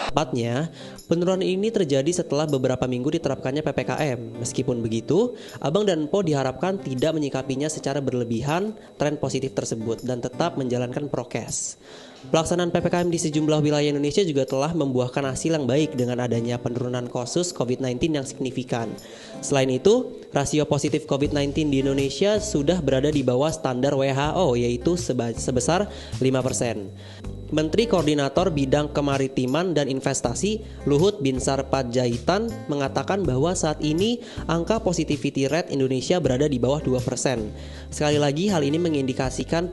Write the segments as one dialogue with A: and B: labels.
A: Tepatnya, penurunan ini terjadi setelah beberapa minggu diterapkannya PPKM. Meskipun begitu, Abang dan Po diharapkan tidak menyikapinya secara berlebihan tren positif tersebut dan tetap menjalankan prokes. Pelaksanaan PPKM di sejumlah wilayah Indonesia juga telah membuahkan hasil yang baik dengan adanya penurunan kasus COVID-19 yang signifikan. Selain itu, rasio positif COVID-19 di Indonesia sudah berada di bawah standar WHO, yaitu sebesar 5%. Menteri Koordinator Bidang Kemaritiman dan Investasi Luhut Binsar Panjaitan mengatakan bahwa saat ini angka positivity rate Indonesia berada di bawah 2%. Sekali lagi hal ini mengindikasikan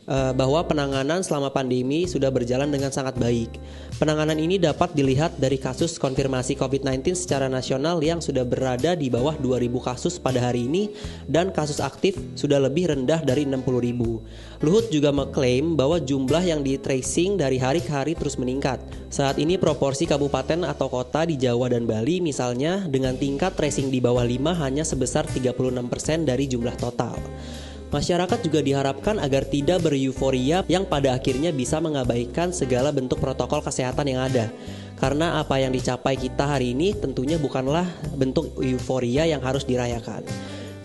A: bahwa penanganan selama pandemi sudah berjalan dengan sangat baik. Penanganan ini dapat dilihat dari kasus konfirmasi COVID-19 secara nasional yang sudah berada di bawah 2.000 kasus pada hari ini dan kasus aktif sudah lebih rendah dari 60.000. Luhut juga mengklaim bahwa jumlah yang di tracing dari hari ke hari terus meningkat. Saat ini proporsi kabupaten atau kota di Jawa dan Bali misalnya dengan tingkat tracing di bawah 5 hanya sebesar 36% dari jumlah total. Masyarakat juga diharapkan agar tidak bereuforia yang pada akhirnya bisa mengabaikan segala bentuk protokol kesehatan yang ada. Karena apa yang dicapai kita hari ini tentunya bukanlah bentuk euforia yang harus dirayakan.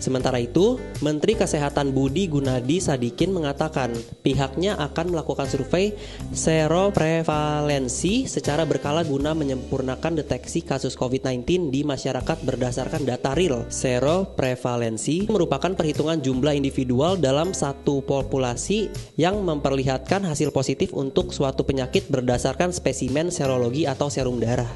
A: Sementara itu, Menteri Kesehatan Budi Gunadi Sadikin mengatakan pihaknya akan melakukan survei seroprevalensi secara berkala guna menyempurnakan deteksi kasus COVID-19 di masyarakat berdasarkan data real. Seroprevalensi merupakan perhitungan jumlah individual dalam satu populasi yang memperlihatkan hasil positif untuk suatu penyakit berdasarkan spesimen serologi atau serum darah.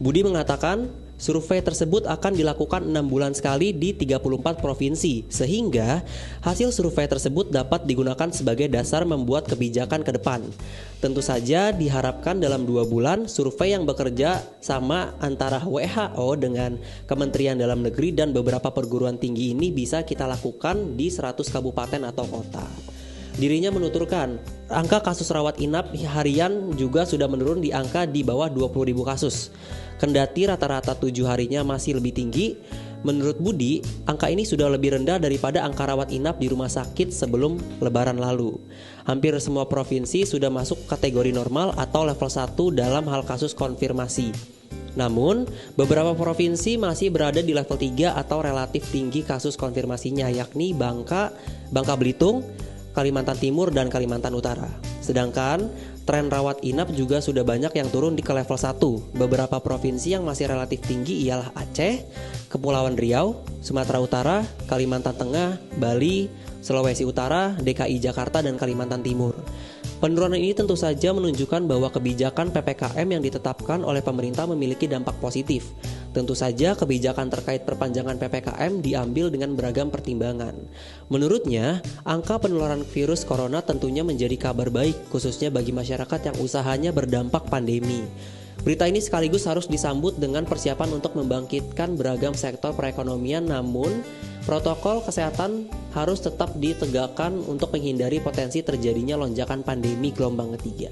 A: Budi mengatakan survei tersebut akan dilakukan 6 bulan sekali di 34 provinsi, sehingga hasil survei tersebut dapat digunakan sebagai dasar membuat kebijakan ke depan. Tentu saja diharapkan dalam 2 bulan, survei yang bekerja sama antara WHO dengan Kementerian Dalam Negeri dan beberapa perguruan tinggi ini bisa kita lakukan di 100 kabupaten atau kota. Dirinya menuturkan, angka kasus rawat inap harian juga sudah menurun di angka di bawah 20.000 kasus. Kendati rata-rata 7 harinya masih lebih tinggi, menurut Budi, angka ini sudah lebih rendah daripada angka rawat inap di rumah sakit sebelum lebaran lalu. Hampir semua provinsi sudah masuk kategori normal atau level 1 dalam hal kasus konfirmasi. Namun, beberapa provinsi masih berada di level 3 atau relatif tinggi kasus konfirmasinya, yakni Bangka Belitung, Kalimantan Timur, dan Kalimantan Utara. Sedangkan tren rawat inap juga sudah banyak yang turun di ke level 1. Beberapa provinsi yang masih relatif tinggi ialah Aceh, Kepulauan Riau, Sumatera Utara, Kalimantan Tengah, Bali, Sulawesi Utara, DKI Jakarta, dan Kalimantan Timur. Penurunan ini tentu saja menunjukkan bahwa kebijakan PPKM yang ditetapkan oleh pemerintah memiliki dampak positif. Tentu saja kebijakan terkait perpanjangan PPKM diambil dengan beragam pertimbangan. Menurutnya, angka penularan virus corona tentunya menjadi kabar baik, khususnya bagi masyarakat yang usahanya berdampak pandemi. Berita ini sekaligus harus disambut dengan persiapan untuk membangkitkan beragam sektor perekonomian, namun protokol kesehatan harus tetap ditegakkan untuk menghindari potensi terjadinya lonjakan pandemi gelombang ketiga.